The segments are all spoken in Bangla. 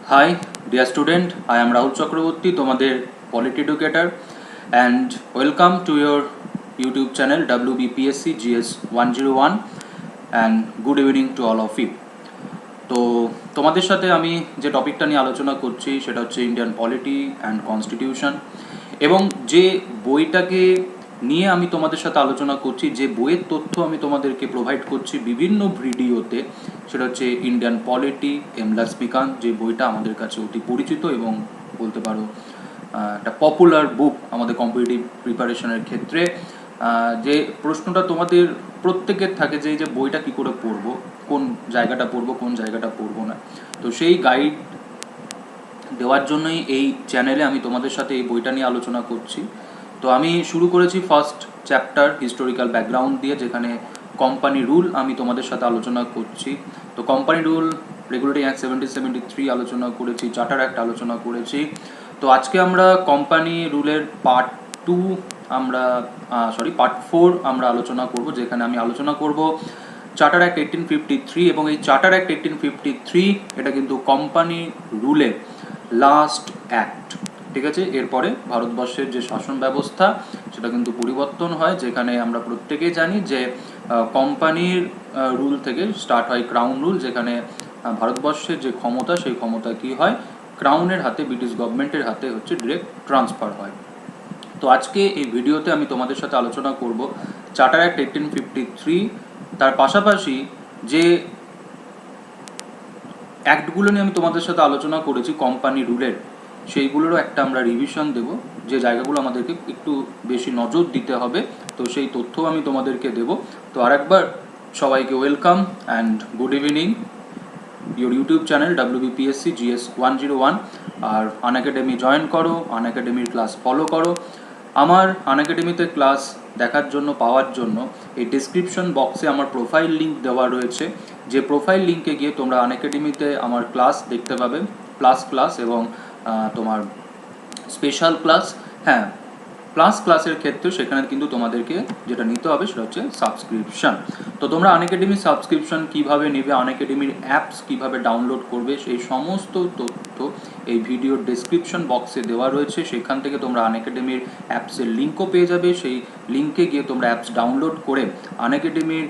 Hi, dear student. I am Rahul Chakraborty, তোমাদের Polity Educator, and welcome to your YouTube channel WBPSC GS 101, and good evening to all of you. তো তোমাদের সাথে আমি যে টপিকটা নিয়ে আলোচনা করছি সেটা হচ্ছে ইন্ডিয়ান পলিটি অ্যান্ড কনস্টিটিউশন, এবং যে বইটাকে নিয়ে আমি তোমাদের সাথে আলোচনা করছি, যে বইয়ের তথ্য আমি তোমাদেরকে প্রোভাইড করছি বিভিন্ন ভিডিওতে, সেটা হচ্ছে ইন্ডিয়ান পলিটি এম লক্ষ্মীকান্ত, যে বইটা আমাদের কাছে অতি পরিচিত এবং বলতে পারো একটা পপুলার বুক আমাদের কম্পিটিটিভ প্রিপারেশনের ক্ষেত্রে। যে প্রশ্নটা তোমাদের প্রত্যেকের থাকে যে এই যে বইটা কী করে পড়বো, কোন জায়গাটা পড়বো, কোন জায়গাটা পড়বো না, তো সেই গাইড দেওয়ার জন্যই এই চ্যানেলে আমি তোমাদের সাথে এই বইটা নিয়ে আলোচনা করছি। তো আমি শুরু করেছি ফার্স্ট চ্যাপ্টার হিস্টোরিক্যাল ব্যাকগ্রাউন্ড দিয়ে, যেখানে কোম্পানি রুল আমি তোমাদের সাথে আলোচনা করছি। তো কোম্পানি রুল, রেগুলেটিং অ্যাক্ট 1773 আলোচনা করেছি, চার্টার অ্যাক্ট আলোচনা করেছি। তো আজকে আমরা কোম্পানি রুলের পার্ট 4 আমরা আলোচনা করব, যেখানে আমি আলোচনা করব চার্টার অ্যাক্ট 1853, এবং এই চার্টার অ্যাক্ট 1853 এটা কিন্তু কোম্পানি রুলের লাস্ট অ্যাক্ট, ঠিক আছে। এরপরে ভারতবর্ষের যে শাসন ব্যবস্থা সেটা কিন্তু পরিবর্তন হয়, যেখানে আমরা প্রত্যেকেই জানি যে কোম্পানির রুল থেকে স্টার্ট হয় ক্রাউন রুল, যেখানে ভারতবর্ষের যে ক্ষমতা সেই ক্ষমতা কি হয়, ক্রাউনের হাতে, ব্রিটিশ গভর্নমেন্টের হাতে হচ্ছে ডিরেক্ট ট্রান্সফার হয়। তো আজকে এই ভিডিওতে আমি তোমাদের সাথে আলোচনা করব চার্টার অ্যাক্ট 1853, তার পাশাপাশি যে অ্যাক্টগুলো নিয়ে আমি তোমাদের সাথে আলোচনা করেছি কোম্পানি রুলের, সেইগুলোরও একটা আমরা রিভিশন দেব, যে জায়গাগুলো আমাদেরকে একটু বেশি নজর দিতে হবে, তো সেই তথ্য আমি তোমাদেরকে দেব। তো আরেকবার সবাইকে welcome and good evening, your YouTube channel WBPSC GS 101। আর আনএকাডেমি জয়েন করো, আনএকাডেমির ক্লাস ফলো করো। আমার আনএকাডেমিতে ক্লাস দেখার জন্য, পাওয়ার জন্য এই ডিসক্রিপশন বক্সে আমার প্রোফাইল লিঙ্ক দেওয়া রয়েছে, যে প্রোফাইল লিঙ্কে গিয়ে তোমরা আনএকাডেমিতে আমার ক্লাস দেখতে পাবে, প্লাস ক্লাস এবং তোমার স্পেশাল ক্লাস। হ্যাঁ, প্লাস ক্লাসের ক্ষেত্রে সেখানে কিন্তু তোমাদেরকে যেটা নিতে হবে সেটা হচ্ছে সাবস্ক্রিপশন। তো তোমরা আনএকাডেমির সাবস্ক্রিপশন কীভাবে নেবে, আনএকাডেমির অ্যাপস কীভাবে ডাউনলোড করবে, সেই সমস্ত তথ্য এই ভিডিওর ডেসক্রিপশন বক্সে দেওয়া রয়েছে। সেখান থেকে তোমরা আনএকাডেমির অ্যাপসের লিঙ্কও পেয়ে যাবে, সেই লিঙ্কে গিয়ে তোমরা অ্যাপস ডাউনলোড করে আনএকাডেমির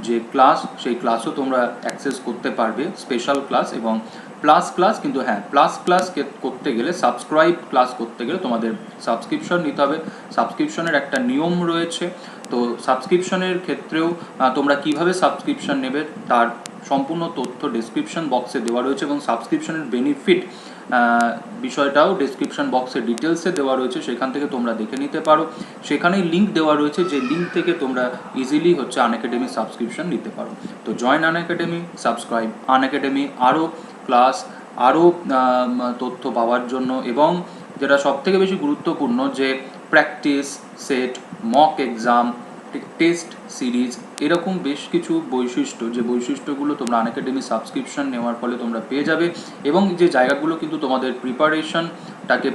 যে ক্লাস, সেই ক্লাসও তোমরা অ্যাক্সেস করতে পারবে, স্পেশাল ক্লাস এবং প্লাস ক্লাস। কিন্তু হ্যাঁ, প্লাস ক্লাস করতে গেলে, সাবস্ক্রাইব ক্লাস করতে গেলে তোমাদের সাবস্ক্রিপশন নিতে হবে। সাবস্ক্রিপশনের একটা নিয়ম রয়েছে, তো সাবস্ক্রিপশনের ক্ষেত্রেও তোমরা কিভাবে সাবস্ক্রিপশন নেবে তার সম্পূর্ণ তথ্য ডেসক্রিপশন বক্সে দেওয়া রয়েছে, এবং সাবস্ক্রিপশনের বেনিফিট বিষয়টাও ডেসক্রিপশন বক্সে ডিটেলসে দেওয়া রয়েছে, সেখান থেকে তোমরা দেখে নিতে পারো। সেখানেই লিঙ্ক দেওয়া রয়েছে, যে লিঙ্ক থেকে তোমরা ইজিলি হচ্ছে আনএকাডেমি সাবস্ক্রিপশন নিতে পারো। তো জয়েন আনএকাডেমি, সাবস্ক্রাইব আনএকাডেমি, আরও ক্লাস, আরও তথ্য পাওয়ার জন্য, এবং যেটা সবথেকে বেশি গুরুত্বপূর্ণ, যে practice set, mock exam, test series, এরকম বেশ কিছু বৈশিষ্ট্য, যে বৈশিষ্ট্যগুলো তোমরা আনএকাডেমি সাবস্ক্রিপশন নেওয়ার ফলে তোমরা পেয়ে যাবে, এবং যে জায়গাগুলো কিন্তু তোমাদের প্রিপারেশনটাকে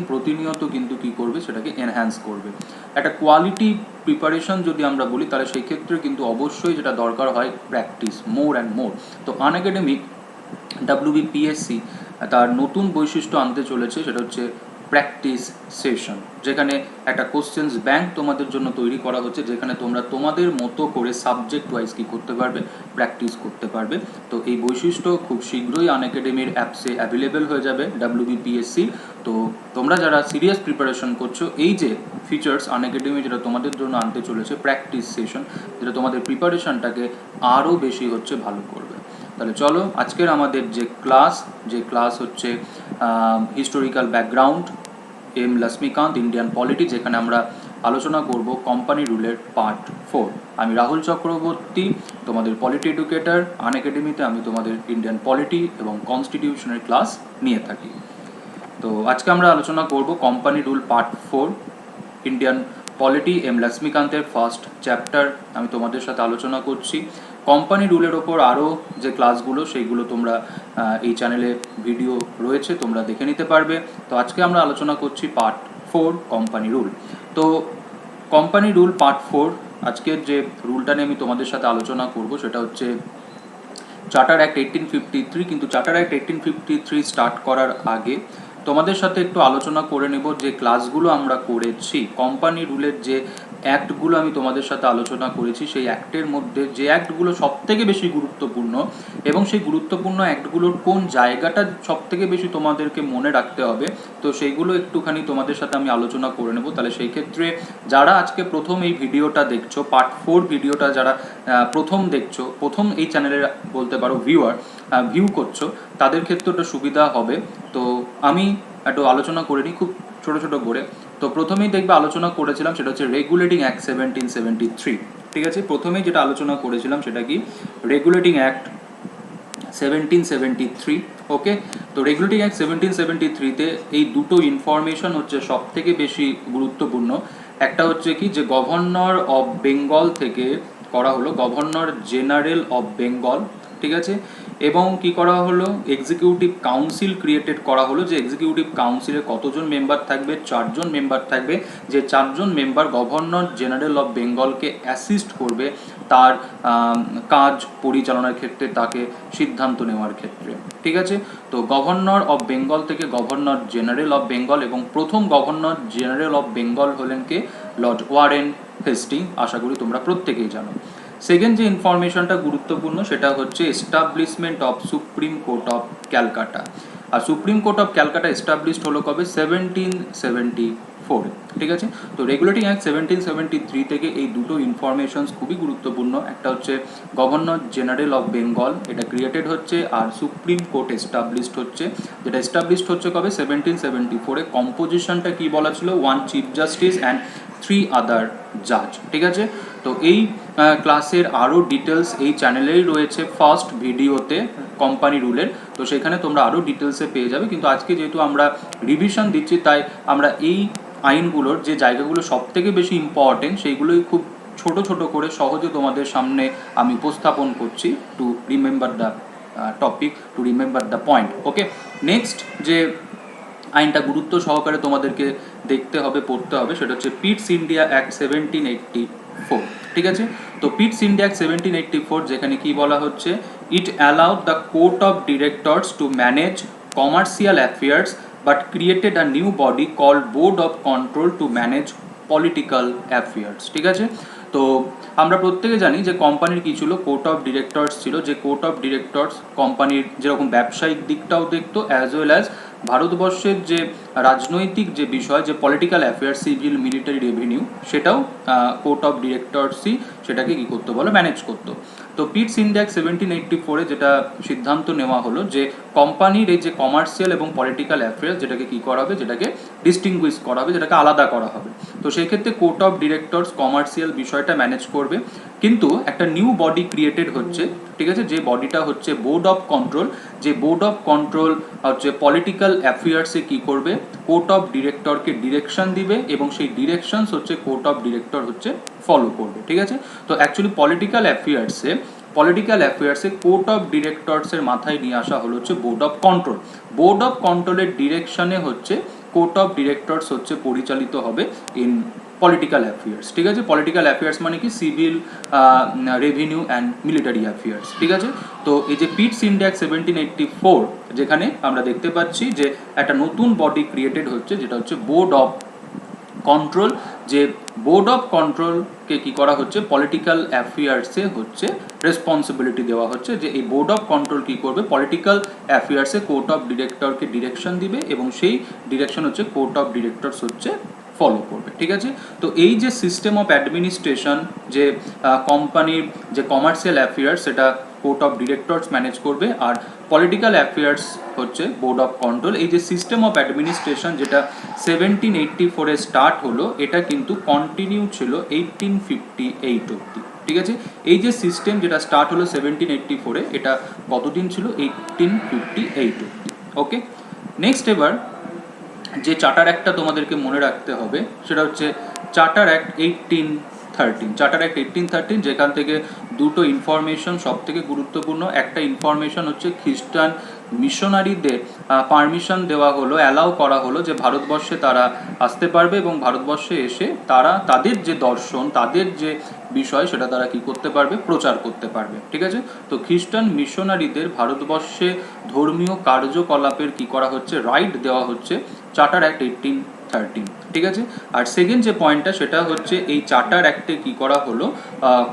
প্রতিনিয়ত কিন্তু কী করবে, সেটাকে এনহ্যান্স করবে। একটা কোয়ালিটি প্রিপারেশন যদি আমরা বলি, তাহলে সেই ক্ষেত্রে কিন্তু অবশ্যই যেটা দরকার হয় প্র্যাকটিস, মোর অ্যান্ড মোর। তো আনএকাডেমি WBPSC তার নতুন বৈশিষ্ট্য আনতে চলেছে, সেটা হচ্ছে প্র্যাকটিস সেশন, যেখানে একটা কোশ্চেন্স ব্যাংক তোমাদের জন্য তৈরি করা হচ্ছে, যেখানে তোমরা তোমাদের মতো করে সাবজেক্ট ওয়াইজ কী করতে পারবে, প্র্যাকটিস করতে পারবে। তো এই বৈশিষ্ট্য খুব শীঘ্রই আনএকাডেমির অ্যাপসে অ্যাভেলেবেল হয়ে যাবে WBPSC। তো তোমরা যারা সিরিয়াস প্রিপারেশন করছো, এই যে ফিচার্স আনএকাডেমি যেটা তোমাদের জন্য আনতে চলেছে, প্র্যাকটিস সেশন, যেটা তোমাদের প্রিপারেশনটাকে আরও বেশি হচ্ছে ভালো করবে। তাহলে চলো, আজকের আমাদের যে ক্লাস হচ্ছে historical background M Laxmikanth, Indian polity, যেখানে আমরা আলোচনা করব কোম্পানি রুলের পার্ট 4। আমি রাহুল চক্রবর্তী, তোমাদের পলিটি এডুকেটার। আনএকাডেমিতে আমি তোমাদের ইন্ডিয়ান পলিটি এবং কনস্টিটিউশনের ক্লাস নিয়ে থাকি। তো আজকে আমরা আলোচনা করব company rule part 4, Indian polity M লক্ষ্মীকান্তের ফার্স্ট চ্যাপ্টার আমি তোমাদের সাথে আলোচনা করছি। কোম্পানি রুলের ওপর আরও যে ক্লাসগুলো, সেইগুলো তোমরা এই চ্যানেলে ভিডিও রয়েছে, তোমরা দেখে নিতে পারবে। তো আজকে আমরা আলোচনা করছি পার্ট 4, কোম্পানি রুল। তো কোম্পানি রুল পার্ট 4, আজকের যে রুলটা নিয়ে আমি তোমাদের সাথে আলোচনা করব সেটা হচ্ছে চার্টার অ্যাক্ট 1853, কিন্তু চার্টার অ্যাক্ট 1853 স্টার্ট করার আগে তোমাদের সাথে একটু আলোচনা করে নেব যে ক্লাসগুলো আমরা করেছি, কোম্পানি রুলের যে অ্যাক্টগুলো আমি তোমাদের সাথে আলোচনা করেছি, সেই অ্যাক্টের মধ্যে যে অ্যাক্টগুলো সবথেকে বেশি গুরুত্বপূর্ণ এবং সেই গুরুত্বপূর্ণ অ্যাক্টগুলোর কোন জায়গাটা সবথেকে বেশি তোমাদেরকে মনে রাখতে হবে, তো সেইগুলো একটুখানি তোমাদের সাথে আমি আলোচনা করে নেব। তাহলে সেই ক্ষেত্রে যারা আজকে প্রথম এই ভিডিওটা দেখছো, পার্ট 4 ভিডিওটা যারা প্রথম দেখছো, প্রথম এই চ্যানেলের বলতে পারো ভিউ করছো, তাদের ক্ষেত্রে ওটা সুবিধা হবে। তো আমি একটু আলোচনা করে নিই খুব ছোট ছোট করে। তো প্রথমেই দেখবে আলোচনা করেছিলাম সেটা হচ্ছে রেগুলেটিং অ্যাক্ট 1773। ঠিক আছে, প্রথমেই যেটা আলোচনা করেছিলাম সেটা কি, রেগুলেটিং অ্যাক্ট 1773। ওকে, তো রেগুলেটিং অ্যাক্ট 1773-তে এই দুটো ইনফরমেশন হচ্ছে সব থেকে বেশি গুরুত্বপূর্ণ। একটা হচ্ছে কি, যে গভর্নর অফ বেঙ্গল থেকে করা হলো গভর্নর জেনারেল অফ বেঙ্গল, ঠিক আছে, এবং কি করা হলো, এক্সিকিউটিভ কাউন্সিল ক্রিয়েটেড করা হলো, যে এক্সিকিউটিভ কাউন্সিলে কতজন মেম্বার থাকবে, 4 জন মেম্বার থাকবে, যে 4 জন মেম্বার গভর্নর জেনারেল অফ বেঙ্গলকে অ্যাসিস্ট করবে তার কাজ পরিচালনার ক্ষেত্রে, তাকে সিদ্ধান্ত নেওয়ার ক্ষেত্রে। ঠিক আছে, তো গভর্নর অফ বেঙ্গল থেকে গভর্নর জেনারেল অফ বেঙ্গল, এবং প্রথম গভর্নর জেনারেল অফ বেঙ্গল হলেন কে, লর্ড ওয়ারেন হেস্টিং, আশা করি তোমরা প্রত্যেকেই জানো। সেকেন্ড যে ইনফরমেশনটা গুরুত্বপূর্ণ সেটা হচ্ছে establishment of Supreme Court of Calcutta. আর Supreme Court of Calcutta established হলো কবে, 1774। ঠিক আছে, তো রেগুলেটিং অ্যাক্ট 1773 থেকে এই দুটো ইনফরমেশনস খুবই গুরুত্বপূর্ণ। একটা হচ্ছে গভর্নর জেনারেল অফ বেঙ্গল, এটা ক্রিয়েটেড হচ্ছে, আর সুপ্রিম কোর্ট এস্টাবলিশড হচ্ছে, যেটা এস্টাবলিশড হচ্ছে কবে, 1774-এ। কম্পোজিশনটা কি বলা ছিল, 1 চিফ জাস্টিস অ্যান্ড 3 আদার জাজ। ঠিক আছে, তো এই ক্লাসের আরও ডিটেলস এই চ্যানেলেই রয়েছে ফার্স্ট ভিডিওতে কোম্পানি রুলের, তো সেখানে তোমরা আরও ডিটেলসে পেয়ে যাবে। কিন্তু আজকে যেহেতু আমরা রিভিশন দিচ্ছি, তাই আমরা এই আইনগুলোর যে জায়গাগুলো সবথেকে বেশি ইম্পর্টেন্ট সেইগুলোই খুব ছোট ছোট করে সহজে তোমাদের সামনে আমি উপস্থাপন করছি, to remember the topic, to remember the point. Okay, next যে আইনটা গুরুত্ব সহকারে তোমাদেরকে দেখতে হবে, পড়তে হবে, সেটা হচ্ছে পিটস ইন্ডিয়া অ্যাক্ট 1784। ঠিক আছে, তো পিটস ইন্ডিয়া অ্যাক্ট 1784, যেখানে কি বলা হচ্ছে, it allowed the court of directors to manage commercial affairs but created a new body called board of control to manage political affairs. ঠিক আছে, তো আমরা প্রত্যেকে জানি যে কোম্পানির কি ছিল, কোর্ট অফ ডিরেক্টরস ছিল, যে কোর্ট অফ ডিরেক্টরস কোম্পানির যেরকম ব্যবসায়িক দিকটাও দেখতো, অ্যাজ ওয়েল অ্যাজ ভারতবর্ষের যে রাজনৈতিক যে বিষয়, যে political affairs, civil, military, revenue, সেটাও কোর্ট অফ ডিরেক্টরসই সেটাকে কী করতো বলো, ম্যানেজ করতো। তো পিটস ইন্ডিয়া অ্যাক্ট 1784-এ যেটা সিদ্ধান্ত নেওয়া হলো, যে কোম্পানির এই যে কমার্শিয়াল এবং পলিটিক্যাল অ্যাফেয়ার্স, যেটাকে কী করা হবে, যেটাকে ডিস্টিংগুইশ করা হবে, যেটাকে আলাদা করা হবে। তো সেই ক্ষেত্রে কোর্ট অফ ডিরেক্টরস কমার্শিয়াল বিষয়টা ম্যানেজ করবে, কিন্তু একটা নিউ বডি ক্রিয়েটেড হচ্ছে। ঠিক আছে, যে বডিটা হচ্ছে বোর্ড অফ কন্ট্রোল, যে বোর্ড অফ কন্ট্রোল হচ্ছে পলিটিক্যাল অ্যাফেয়ার্সে কী করবে, কোর্ট অফ ডিরেক্টরকে ডিরেকশন দিবে, এবং সেই ডিরেকশনস হচ্ছে কোর্ট অফ ডিরেক্টর হচ্ছে ফলো করবে। ঠিক আছে, তো অ্যাকচুয়ালি পলিটিক্যাল অ্যাফেয়ার্সে কোর্ট অফ ডিরেক্টরসের মাথায় নিয়ে আসা হলো হচ্ছে board of control. Board of কন্ট্রোলের ডিরেকশনে হচ্ছে কোর্ট অফ ডিরেক্টরস হচ্ছে পরিচালিত হবে ইন পলিটিক্যাল অ্যাফেয়ার্স। ঠিক আছে, পলিটিক্যাল অ্যাফেয়ার্স মানে কি, civil, revenue and military affairs. ঠিক আছে, তো এই যে পিটস ইন্ডিয়া অ্যাক্ট 1784, যেখানে আমরা দেখতে পাচ্ছি যে একটা নতুন বডি ক্রিয়েটেড হচ্ছে, যেটা হচ্ছে বোর্ড অফ কন্ট্রোল। যে বোর্ড অফ কন্ট্রোলকে কী করা হচ্ছে, পলিটিক্যাল অ্যাফেয়ার্সে হচ্ছে রেসপন্সিবিলিটি দেওয়া হচ্ছে, যে এই বোর্ড অফ কন্ট্রোল কী করবে, পলিটিক্যাল অ্যাফেয়ার্সে কোর্ট অফ ডিরেক্টরকে ডিরেকশন দিবে, এবং সেই ডিরেকশন হচ্ছে কোর্ট অফ ডিরেক্টরস হচ্ছে ফলো করবে। ঠিক আছে, তো এই যে সিস্টেম অফ অ্যাডমিনিস্ট্রেশন, যে কোম্পানির যে কমার্শিয়াল অ্যাফেয়ার্স, সেটা কোর্ট অফ ডিরেক্টরস ম্যানেজ করবে, আর পলিটিক্যাল অ্যাফেয়ার্স হচ্ছে বোর্ড অফ কন্ট্রোল। এই যে সিস্টেম অফ অ্যাডমিনিস্ট্রেশন যেটা 1784-এ স্টার্ট হলো, এটা কিন্তু কন্টিনিউ ছিল 1858 অবধি। ঠিক আছে, এই যে সিস্টেম যেটা স্টার্ট হলো 1784-এ, এটা কতদিন ছিল, 1858 অবধি। ওকে, নেক্সট এবার যে চার্টার অ্যাক্টটা তোমাদেরকে মনে রাখতে হবে, সেটা হচ্ছে চার্টার অ্যাক্ট 1813। চার্টার অ্যাক্ট 1813, যেখান থেকে দুটো ইনফরমেশন সব থেকে গুরুত্বপূর্ণ। একটা ইনফরমেশন হচ্ছে খ্রিস্টান মিশনারিদের পারমিশন দেওয়া হলো, অ্যালাউ করা হলো যে ভারতবর্ষে তারা আসতে পারবে এবং ভারতবর্ষে এসে তারা তাদের যে দর্শন, তাদের যে বিষয় সেটা তারা কি করতে পারবে, প্রচার করতে পারবে। ঠিক আছে, তো খ্রিস্টান মিশনারিদের ভারতবর্ষে ধর্মীয় কার্যকলাপের কি করা হচ্ছে, রাইট দেওয়া হচ্ছে চার্টার অ্যাক্ট 1813। ঠিক আছে, আর সেকেন্ড যে পয়েন্টটা সেটা হচ্ছে এই চার্টার অ্যাক্টে কি করা হলো,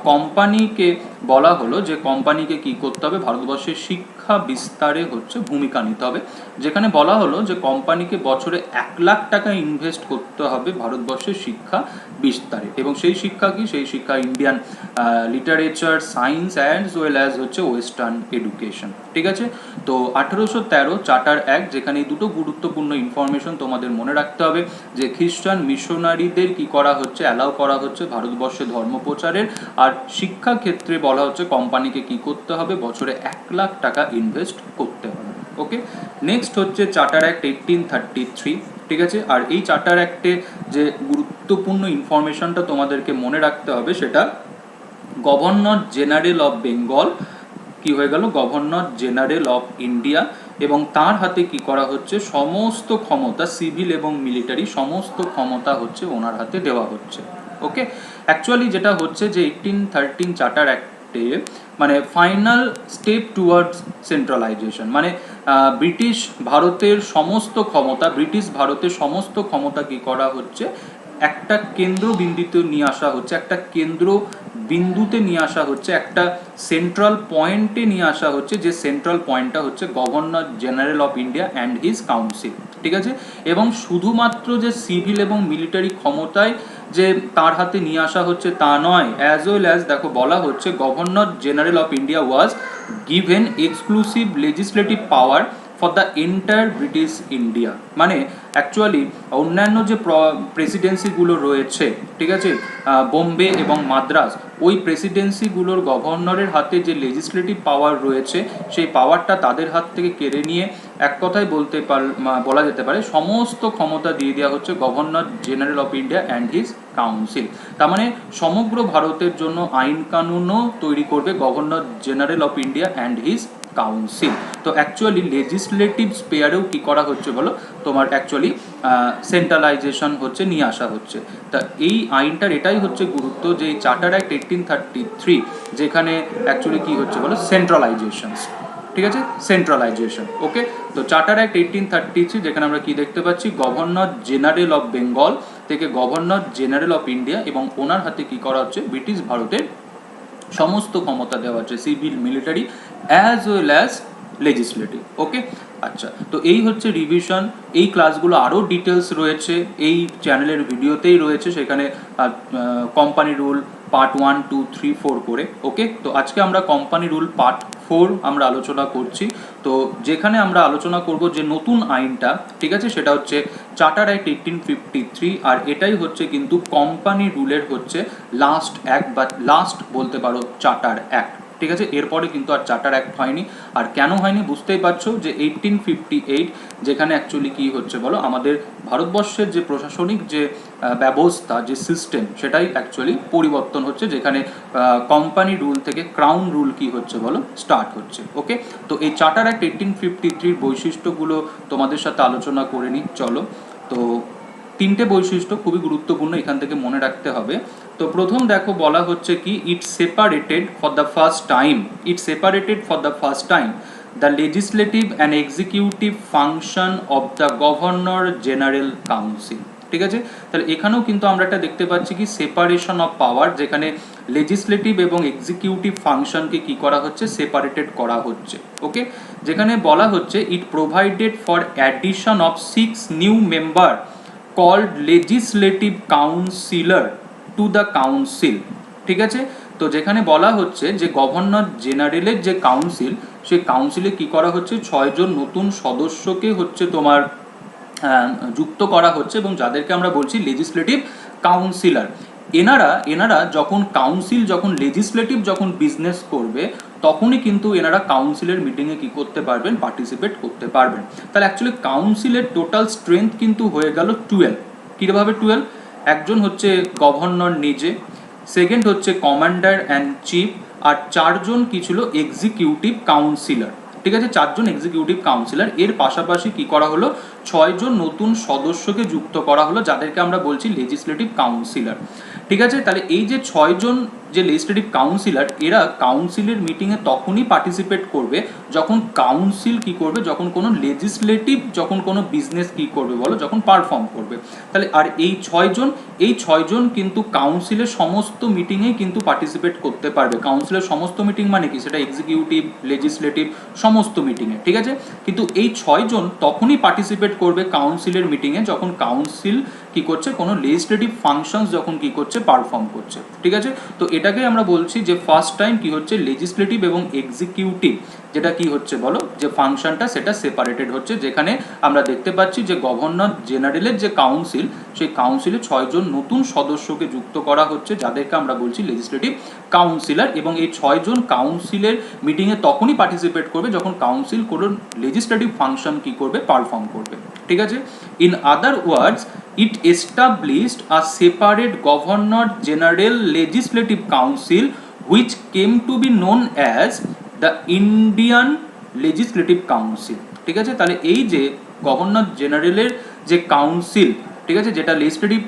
কোম্পানিকে বলা হলো যে কোম্পানিকে কি করতে হবে, ভারতবর্ষের শিক্ষা বিস্তারে হচ্ছে ভূমিকা নিতে হবে, যেখানে বলা হলো যে কোম্পানিকে বছরে 1,00,000 টাকা ইনভেস্ট করতে হবে ভারতবর্ষের শিক্ষা বিস্তারে, এবং সেই শিক্ষা কি, সেই শিক্ষা Indian literature, science and well as হচ্ছে ওয়েস্টার্ন এডুকেশন। ঠিক আছে, তো 1813 চার্টার অ্যাক্ট, যেখানে এই দুটো গুরুত্বপূর্ণ ইনফরমেশন তোমাদের মনে রাখতে হবে যে খ্রিস্টান মিশনারিদের কি করা হচ্ছে, অ্যালাউ করা হচ্ছে ভারতবর্ষে ধর্ম প্রচারের, আর শিক্ষা ক্ষেত্রে বলা হচ্ছে কোম্পানিকে কি করতে হবে, বছরে 1,00,000 টাকা ইনভেস্ট করতে হবে। ওকে, নেক্সট হচ্ছে চার্টার অ্যাক্ট 1833। ঠিক আছে, আর এই চার্টার অ্যাক্টে যে গুরুত্বপূর্ণ ইনফরমেশনটা তোমাদেরকে মনে রাখতে হবে সেটা গভর্নর জেনারেল অফ বেঙ্গল কি হয়ে গেল, গভর্নর জেনারেল অফ ইন্ডিয়া, এবং তার হাতে কি করা হচ্ছে, সমস্ত ক্ষমতা, সিভিল এবং মিলিটারি সমস্ত ক্ষমতা হচ্ছে ওনার হাতে দেওয়া হচ্ছে। ওকে, অ্যাকচুয়ালি যেটা হচ্ছে যে 1813 চার্টার অ্যাক্টে মানে ফাইনাল স্টেপ টুয়ার্ডস সেন্ট্রালাইজেশন, মানে ব্রিটিশ ভারতের সমস্ত ক্ষমতা, ব্রিটিশ ভারতের সমস্ত ক্ষমতা কি করা হচ্ছে, একটা কেন্দ্র বিন্দুতে নিয়ে আসা হচ্ছে, একটা কেন্দ্র বিন্দুতে নিয়ে আসা হচ্ছে, একটা সেন্ট্রাল পয়েন্টে নিয়ে আসা হচ্ছে, যে সেন্ট্রাল পয়েন্টটা হচ্ছে governor general of India and his council. ঠিক আছে, এবং শুধুমাত্র যে সিভিল এবং মিলিটারি ক্ষমতায় যে তার হাতে নিয়ে আসা হচ্ছে তা নয়, অ্যাজ ওয়েল অ্যাজ দেখো বলা হচ্ছে governor general of India was given exclusive legislative power for the entire British India. মানে অ্যাকচুয়ালি অন্যান্য যে প্রেসিডেন্সিগুলো রয়েছে, ঠিক আছে, বোম্বে এবং মাদ্রাস, ওই প্রেসিডেন্সিগুলোর গভর্নরের হাতে যে লেজিসলেটিভ পাওয়ার রয়েছে সেই পাওয়ারটা তাদের হাত থেকে কেড়ে নিয়ে এক কথায় বলা যেতে পারে সমস্ত ক্ষমতা দিয়ে দেওয়া হচ্ছে governor general of India and his council. তার মানে সমগ্র ভারতের জন্য আইন কানুনও তৈরি করবে governor general of India and his council. তো অ্যাকচুয়ালি লেজিসলেটিভ স্পেয়ারেও কি করা হচ্ছে বলো, তোমার অ্যাকচুয়ালি সেন্ট্রালাইজেশন হচ্ছে নিয়ে আসা হচ্ছে। তা এই আইনটার এটাই হচ্ছে গুরুত্ব যে এই চার্টার অ্যাক্ট 1833 যেখানে অ্যাকচুয়ালি কি হচ্ছে বলো, সেন্ট্রালাইজেশন। ঠিক আছে, সেন্ট্রালাইজেশন। ওকে, তো চার্টার অ্যাক্ট 1833 যেখানে আমরা কি দেখতে পাচ্ছি, গভর্নর জেনারেল অফ বেঙ্গল থেকে গভর্নর জেনারেল অফ ইন্ডিয়া, এবং ওনার হাতে কি করা হচ্ছে, ব্রিটিশ ভারতের সমস্ত ক্ষমতা দেওয়া হচ্ছে, civil, military as well as legislative. Okay, আচ্ছা, তো এই হচ্ছে রিভিশন। এই ক্লাসগুলো আরও ডিটেলস রয়েছে এই চ্যানেলের ভিডিওতেই রয়েছে, সেখানে কোম্পানি রুল পার্ট 1, 2, 3, 4 করে। ওকে, তো আজকে আমরা কোম্পানি রুল পার্ট 4 আমরা আলোচনা করছি। তো যেখানে আমরা আলোচনা করব যে নতুন আইনটা, ঠিক আছে, সেটা হচ্ছে চার্টার অ্যাক্ট 1853, আর এটাই হচ্ছে কিন্তু কোম্পানি রুলের হচ্ছে লাস্ট অ্যাক্ট, বা লাস্ট বলতে পারো চার্টার অ্যাক্ট। ঠিক আছে, এরপরে কিন্তু আর চার্টার অ্যাক্ট হয়নি। আর কেন হয়নি বুঝতেই পারছো, যে 1858 যেখানে অ্যাকচুয়ালি কি হচ্ছে বলো, আমাদের ভারতবর্ষের যে প্রশাসনিক যে ব্যবস্থা, যে সিস্টেম, সেটাই অ্যাকচুয়ালি পরিবর্তন হচ্ছে, যেখানে কোম্পানি রুল থেকে ক্রাউন রুল কি হচ্ছে বলো, স্টার্ট হচ্ছে। ওকে, তো এই চার্টার অ্যাক্ট 1853 বৈশিষ্ট্যগুলো তোমাদের সাথে আলোচনা করে নিই, চলো। তো 3টে বৈশিষ্ট্য খুবই গুরুত্বপূর্ণ, এখান থেকে মনে রাখতে হবে। তো প্রথম দেখো বলা হচ্ছে কি, it separated for the first time the legislative and executive function of the governor general council. ঠিক আছে, তাহলে এখানেও কিন্তু আমরা একটা দেখতে পাচ্ছি কি, সেপারেশন অফ পাওয়ার, যেখানে লেজিসলেটিভ এবং এক্সিকিউটিভ ফাংশনকে কি করা হচ্ছে, সেপারেটেড করা হচ্ছে। ওকে, যেখানে বলা হচ্ছে it provided for addition of 6 new member called legislative councillor to the council. ঠিক আছে, তো যেখানে বলা হচ্ছে যে গভর্নর জেনারেলের যে কাউন্সিল, সেই কাউন্সিলে কি করা হচ্ছে, 6 জন নতুন সদস্যকে হচ্ছে তোমার যুক্ত করা হচ্ছে, এবং যাদেরকে আমরা বলছি লেজিসলেটিভ কাউন্সিলর। এনারা যখন কাউন্সিল, যখন লেজিসলেটিভ যখন বিজনেস করবে, তখনই কিন্তু এনারা কাউন্সিলের মিটিংয়ে কি করতে পারবেন, পার্টিসিপেট করতে পারবেন। তাহলে অ্যাকচুয়ালি কাউন্সিলের টোটাল স্ট্রেংথ কিন্তু হয়ে গেল 12। কীভাবে 12? একজন হচ্ছে গভর্নর নিজে, সেকেন্ড হচ্ছে কমান্ডার অ্যান্ড চিফ, আর 4 জন কি ছিল, এক্সিকিউটিভ কাউন্সিলর। ঠিক আছে, 4 জন এক্সিকিউটিভ কাউন্সিলর। এর পাশাপাশি কি করা হলো, 6 জন নতুন সদস্যকে যুক্ত করা হলো, যাদেরকে আমরা বলছি লেজিসলেটিভ কাউন্সিলর। ঠিক আছে, তাহলে এই যে 6 জন যে লেজিসলেটিভ কাউন্সিলর, এরা কাউন্সিলের মিটিংয়ে তখনই পার্টিসিপেট করবে যখন কাউন্সিল কি করবে, যখন কোনো লেজিসলেটিভ, যখন কোনো বিজনেস কি করবে বলো, যখন পারফর্ম করবে। তাহলে আর এই 6 জন কিন্তু কাউন্সিলের সমস্ত মিটিংয়েই কিন্তু পার্টিসিপেট করতে পারবে। কাউন্সিলের সমস্ত মিটিং মানে কি, সেটা এক্সিকিউটিভ, লেজিসলেটিভ, সমস্ত মিটিংয়ে। ঠিক আছে, কিন্তু এই 6 জন তখনই পার্টিসিপেট করবে কাউন্সিলের মিটিংয়ে যখন কাউন্সিল কি করছে, কোনো লেজিসলেটিভ ফাংশনস যখন কি করছে, পারফর্ম করছে। ঠিক আছে, তো এটাকে আমরা বলছি যে ফার্স্ট টাইম কি হচ্ছে, লেজিসলেটিভ এবং এক্সিকিউটিভ যেটা কি হচ্ছে বলো, যে ফাংশনটা সেটা সেপারেটেড হচ্ছে। যেখানে আমরা দেখতে পাচ্ছি যে গভর্নর জেনারেলের যে কাউন্সিল, সেই কাউন্সিলে 6 জন নতুন সদস্যকে যুক্ত করা হচ্ছে, যাদেরকে আমরা বলছি লেজিসলেটিভ কাউন্সিলর। এবং এই 6 জন কাউন্সিলের মিটিংয়ে তখনই পার্টিসিপেট করবে যখন কাউন্সিল কোনো লেজিসলেটিভ ফাংশন কি করবে, পারফর্ম করবে। ঠিক আছে, in other words, it established a separate governor general legislative council which came to be known as the Indian Legislative Council। ঠিক আছে, তাহলে এই যে গভর্নর জেনারেলের যে কাউন্সিল, ঠিক আছে, যেটা লেজিসলেটিভ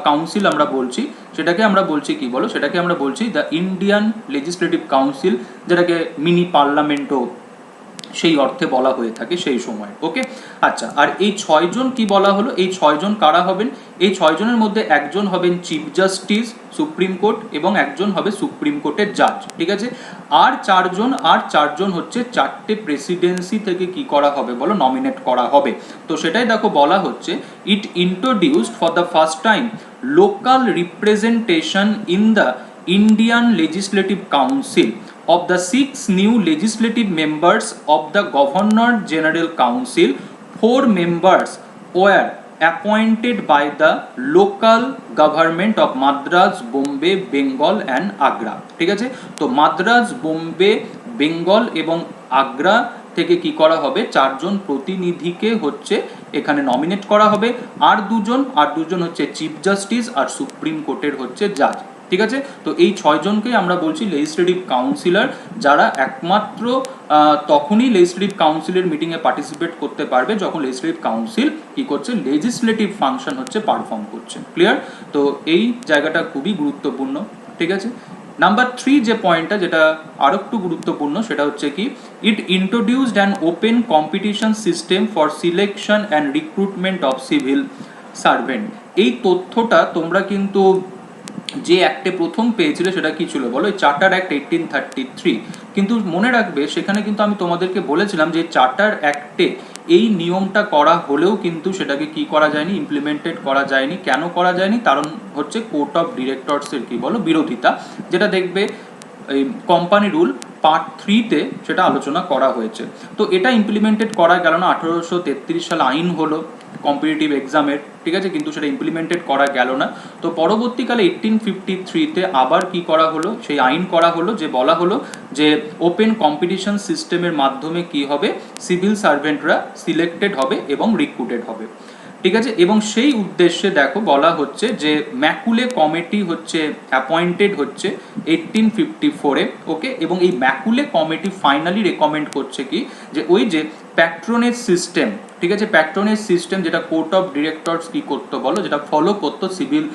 কাউন্সিল আমরা বলছি, সেটাকে আমরা বলছি কি বলো, সেটাকে আমরা বলছি দ্য ইন্ডিয়ান লেজিসলেটিভ কাউন্সিল, যেটাকে মিনি পার্লামেন্টও সেই অর্থে বলা হয়ে থাকে সেই সময়। ওকে, আচ্ছা, আর এই 6 জন কি বলা হলো, এই 6 জন কারা হবেন, এই 6 জনের মধ্যে একজন হবেন চিফ জাস্টিস সুপ্রিম কোর্ট এবং একজন হবে সুপ্রিম কোর্টের জাজ। ঠিক আছে, আর 4 জন হচ্ছে 4টে প্রেসিডেন্সি থেকে কি করা হবে বলো, নমিনেট করা হবে। তো সেটাই দেখো বলা হচ্ছে, it introduced for the first time local representation in the Indian legislative council of the 6 new legislative members of the Governor General Council. 4 members were appointed by the local government of Madras, Bombay, Bengal and Agra। ঠিক আছে, তো মাদ্রাজ, বোম্বে, বেঙ্গল এবং আগ্রা থেকে কি করা হবে, 4 জন প্রতিনিধিকে হচ্ছে এখানে নমিনেট করা হবে। আর দুজন হচ্ছে চিফ জাস্টিস আর সুপ্রিম কোর্টের হচ্ছে জাজ। ঠিক আছে, তো এই 6 জনকেই আমরা বলছি লেজিসলেটিভ কাউন্সিলর, যারা একমাত্র তখনই লেজিসলেটিভ কাউন্সিলের মিটিংয়ে পার্টিসিপেট করতে পারবে যখন লেজিসলেটিভ কাউন্সিল কি করছে, লেজিসলেটিভ ফাংশন হচ্ছে পারফর্ম করছে। ক্লিয়ার? তো এই জায়গাটা খুবই গুরুত্বপূর্ণ। ঠিক আছে, নাম্বার 3 যে পয়েন্টটা, যেটা আরো একটু গুরুত্বপূর্ণ, সেটা হচ্ছে কি, it introduced an open competition system for selection and recruitment of civil servant. এই তথ্যটা তোমরা কিন্তু যে অ্যাক্টে প্রথম পেয়েছিল সেটা কি ছিল বলো, চার্টার অ্যাক্ট 1833। কিন্তু মনে রাখবে, সেখানে কিন্তু আমি তোমাদেরকে বলেছিলাম যে চার্টার অ্যাক্টে এই নিয়মটা করা হলেও কিন্তু সেটাকে কি করা যায়নি, ইমপ্লিমেন্টেড করা যায়নি। কেন করা যায়নি? কারণ হচ্ছে কোর্ট অফ ডিরেক্টরসের কি বলো, বিরোধিতা। যেটা দেখবে এই কোম্পানি রুল পার্ট 3-তে সেটা আলোচনা করা হয়েছে। তো এটা ইমপ্লিমেন্টেড করা গেল না। 1833 সালে আইন হলো কম্পিটিটিভ এক্সামের, ঠিক আছে, কিন্তু সেটা ইমপ্লিমেন্টেড করা গেল না। তো পরবর্তীকালে 1853-তে আবার কি করা হলো, সেই আইন করা হলো, যে বলা হলো যে ওপেন কম্পিটিশন সিস্টেমের মাধ্যমে কি হবে, সিভিল সার্ভেন্টরা সিলেক্টেড হবে এবং রিক্রুটেড হবে। ঠিক আছে, এবং সেই উদ্দেশ্যে দেখো বলা হচ্ছে যে ম্যাকুলে কমিটি হচ্ছে অ্যাপয়েন্টেড হচ্ছে 1854-এ। ওকে, এবং এই ম্যাকুলে কমিটি ফাইনালি রেকমেন্ড করছে কি, যে ওই যে প্যাট্রোনেজ সিস্টেম, ঠিক আছে, প্যাট্রোনেজ সিস্টেম যেটা কোর্ট অফ ডিরেক্টরস কি করতো বলো, যেটা ফলো করতো সিভিল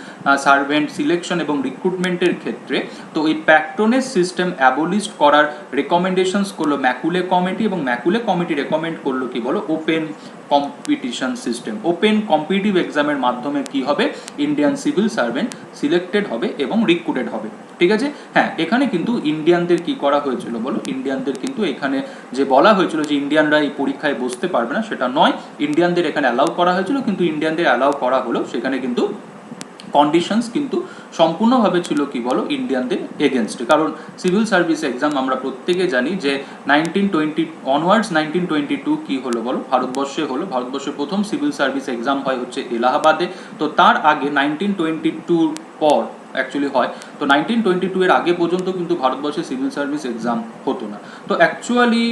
সার্ভেন্ট সিলেকশন এবং রিক্রুটমেন্টের ক্ষেত্রে। তো এই প্যাট্রোনেজ সিস্টেম অ্যাবলিশ করার রেকমেন্ডেশনস করলো ম্যাকুলে কমিটি, এবং ম্যাকুলে কমিটি রেকমেন্ড করলো কি বলো, open competition system. Open competitive এক্সামের মাধ্যমে কি হবে, ইন্ডিয়ান সিভিল সার্ভেন্ট সিলেক্টেড হবে এবং রিক্রুটেড হবে। ঠিক আছে, হ্যাঁ, এখানে কিন্তু ইন্ডিয়ানদের কি করা হয়েছিল বলো, ইন্ডিয়ানদের কিন্তু এখানে যে বলা হয়েছিল যে ইন্ডিয়ানরা এই পরীক্ষায় বসতে পারবে না, সেটা নয়। ইন্ডিয়ানদের এখানে অ্যালাউ করা হয়েছিল, কিন্তু ইন্ডিয়ানদের অ্যালাউ করা হলো, সেখানে কিন্তু কন্ডিশনস কিন্তু সম্পূর্ণভাবে ছিল কি বলো, ইন্ডিয়ানদের এগেনস্টে। কারণ সিভিল সার্ভিস এক্সাম আমরা প্রত্যেকে জানি যে 1920 অনওয়ার্ডস 1922 কি হলো বলো, ভারতবর্ষে হলো। ভারতবর্ষের প্রথম সিভিল সার্ভিস এক্সাম হয় হচ্ছে এলাহাবাদে। তো তার আগে 1922 পর অ্যাকচুয়ালি হয়। তো 1922 এর আগে পর্যন্ত কিন্তু ভারতবর্ষে সিভিল সার্ভিস এক্সাম হতো না। তো actually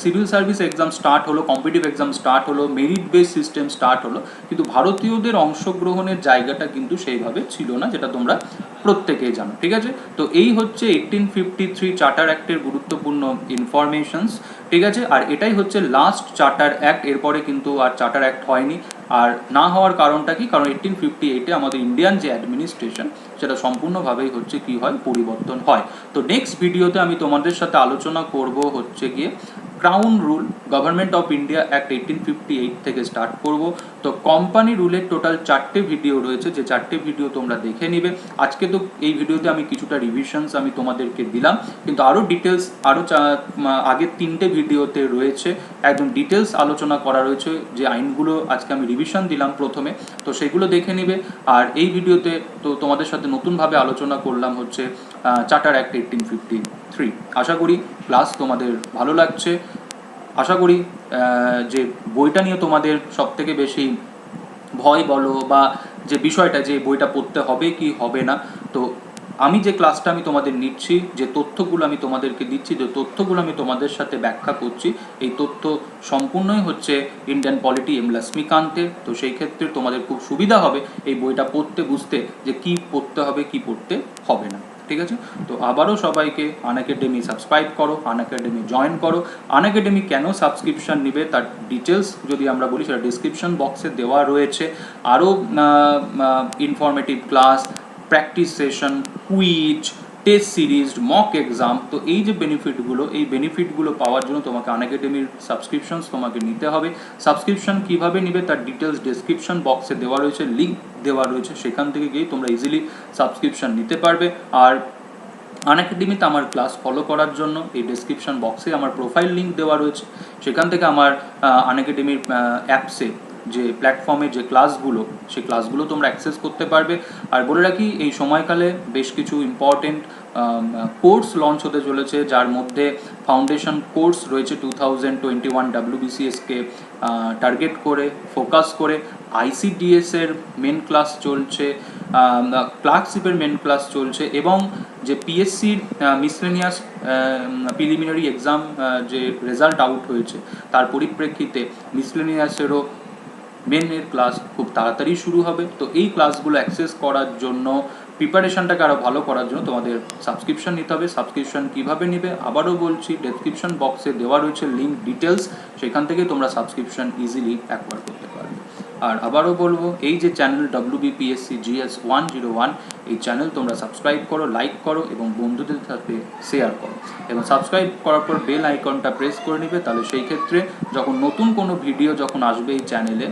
civil service exam start হলো, কম্পিটিটিভ এক্সাম স্টার্ট হলো, মেরিট বেস সিস্টেম স্টার্ট হলো, কিন্তু ভারতীয়দের অংশগ্রহণের জায়গাটা কিন্তু সেইভাবে ছিল না, যেটা তোমরা প্রত্যেকেই জানো, ঠিক আছে। তো এই হচ্ছে 1853 চার্টার অ্যাক্টের গুরুত্বপূর্ণ ইনফরমেশনস, ঠিক আছে। আর এটাই হচ্ছে লাস্ট চার্টার অ্যাক্ট, এরপরে কিন্তু আর চার্টার অ্যাক্ট হয়নি। আর না হওয়ার কারণটা কি, কারণ 1858-এ আমাদের ইন্ডিয়ান যে অ্যাডমিনিস্ট্রেশন সেটা সম্পূর্ণভাবেই হচ্ছে কি হয়, পরিবর্তন হয়। তো নেক্সট ভিডিওতে আমি তোমাদের সাথে আলোচনা করব হচ্ছে গিয়ে crown rule, government of India act 1858 থেকে স্টার্ট করব। তো কোম্পানি রুলের টোটাল 4টে ভিডিও রয়েছে, যে 4টে ভিডিও তোমরা দেখে নিবে। আজকে তো এই ভিডিওতে আমি কিছুটা রিভিশনস আমি তোমাদেরকে দিলাম, কিন্তু আরও ডিটেলস আরও আগের 3টে ভিডিওতে রয়েছে, একদম ডিটেলস আলোচনা করা রয়েছে। যে আইনগুলো আজকে আমি রিভিশন দিলাম প্রথমে, তো সেগুলো দেখে নিবে। আর এই ভিডিওতে তো তোমাদের সাথে নতুনভাবে আলোচনা করলাম হচ্ছে চার্টার অ্যাক্ট 1853। আশা করি ক্লাস তোমাদের ভালো লাগছে। আশা করি যে বইটা নিয়ে তোমাদের সবথেকে বেশি ভয় বলো বা যে বিষয়টা, যে বইটা পড়তে হবে কি হবে না, তো আমি যে ক্লাসটা আমি তোমাদের নিচ্ছি, যে তথ্যগুলো আমি তোমাদেরকে দিচ্ছি, যে তথ্যগুলো আমি তোমাদের সাথে ব্যাখ্যা করছি, এই তথ্য সম্পূর্ণই হচ্ছে ইন্ডিয়ান পলিটি এম লক্ষ্মীকান্তের। তো সেই ক্ষেত্রে তোমাদের খুব সুবিধা হবে এই বইটা পড়তে, বুঝতে যে কি পড়তে হবে কি পড়তে হবে না, ঠিক আছে। তো আবারও সবাইকে আনএকাডেমি সাবস্ক্রাইব করো, আনএকাডেমি জয়েন করো। আনএকাডেমি কেন সাবস্ক্রিপশন নেবে তার ডিটেলস যদি আমরা বলি, সেটা ডিসক্রিপশন বক্সে দেওয়া রয়েছে। আরও informative class, practice session, quiz, test series, mock exam, তো এই যে বেনিফিটগুলো, এই বেনিফিটগুলো পাওয়ার জন্য তোমাকে আনএকাডেমির সাবস্ক্রিপশনস তোমাকে নিতে হবে। সাবস্ক্রিপশন কীভাবে নিবে তার ডিটেলস ডিসক্রিপশন বক্সে দেওয়া রয়েছে, লিঙ্ক দেওয়া রয়েছে, সেখান থেকে গিয়ে তোমরা ইজিলি সাবস্ক্রিপশন নিতে পারবে। আর আনএকাডেমিতে আমার ক্লাস ফলো করার জন্য এই ডেসক্রিপশন বক্সে আমার প্রোফাইল লিঙ্ক দেওয়া রয়েছে, সেখান থেকে আমার আনএকাডেমির অ্যাপসে যে প্ল্যাটফর্মে যে ক্লাসগুলো, সেই ক্লাসগুলো তোমরা অ্যাক্সেস করতে পারবে। আর বলে রাখি, এই সময়কালে বেশ কিছু ইম্পর্টেন্ট কোর্স লঞ্চ হতে চলেছে, যার মধ্যে ফাউন্ডেশন কোর্স রয়েছে 2021 WBCSকে টার্গেট করে, ফোকাস করে। ICDS-এর মেন ক্লাস চলছে, ক্লার্কশিপের মেন ক্লাস চলছে, এবং যে PSCর মিসলেনিয়াস প্রিলিমিনারি এক্সাম যে রেজাল্ট আউট হয়েছে তার পরিপ্রেক্ষিতে মিসলেনিয়াসেরও মেনের ক্লাস খুব তাড়াতাড়ি শুরু হবে। তো এই ক্লাসগুলো অ্যাক্সেস করার জন্য, প্রিপারেশনটাকে আরও ভালো করার জন্য তোমাদের সাবস্ক্রিপশন নিতে হবে। সাবস্ক্রিপশন কীভাবে নেবে আবারও বলছি, ডেসক্রিপশন বক্সে দেওয়া রয়েছে লিঙ্ক ডিটেলস, সেখান থেকে তোমরা সাবস্ক্রিপশন ইজিলি অ্যাকোয়ার করতে পারবে। আর আবারও বলবো, এই যে চ্যানেল WBPSC GS 101, এই চ্যানেল তোমরা সাবস্ক্রাইব করো, লাইক করো এবং বন্ধুদের সাথে শেয়ার করো, এবং সাবস্ক্রাইব করার পর বেল আইকনটা প্রেস করে নেবে। তাহলে সেই ক্ষেত্রে যখন নতুন কোনো ভিডিও যখন আসবে এই চ্যানেলে,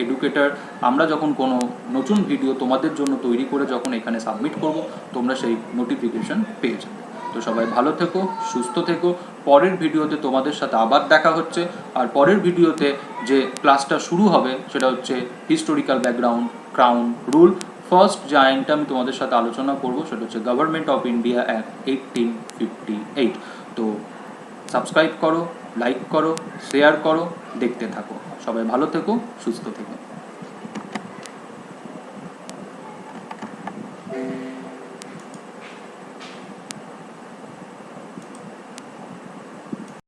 এডুকেটার আমরা যখন কোনো নতুন ভিডিও তোমাদের জন্য তৈরি করে যখন এখানে সাবমিট করব, তোমরা সেই নোটিফিকেশন পেয়ে যাবে। তো সবাই ভালো থেকো, সুস্থ থেকো। পরের ভিডিওতে তোমাদের সাথে আবার দেখা হচ্ছে। আর পরের ভিডিওতে যে ক্লাসটা শুরু হবে সেটা হচ্ছে historical background, crown rule. First যে আইনটা আমি তোমাদের সাথে আলোচনা করব সেটা হচ্ছে গভর্নমেন্ট অফ ইন্ডিয়া অ্যাক্ট 1858। তো সাবস্ক্রাইব করো, লাইক করো, শেয়ার করো, দেখতে থাকো। সবাই ভালো থেকো, সুস্থ থেকো।